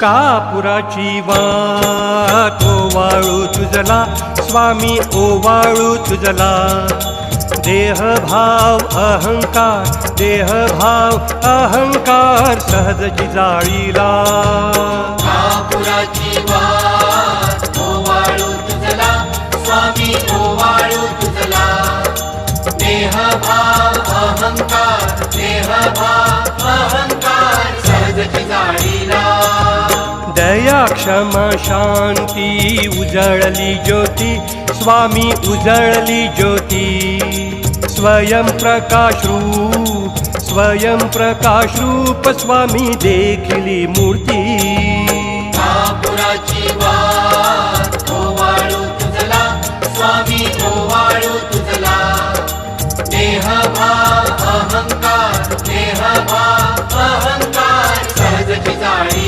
कापुराची वाट ओवाळू तुझला स्वामी ओवाळू तुझला देहभाव अहंकार सहजची जाळीला कापुराची वाट ओवाळू तुझला स्वामी ओवाळू तुझला देहभाव अहंकार सहजची जाळीला दया क्षमा शांती उजळली ज्योती स्वामी उजळली ज्योती स्वयं प्रकाश रूप स्वामी देखिली मूर्ती कापुराची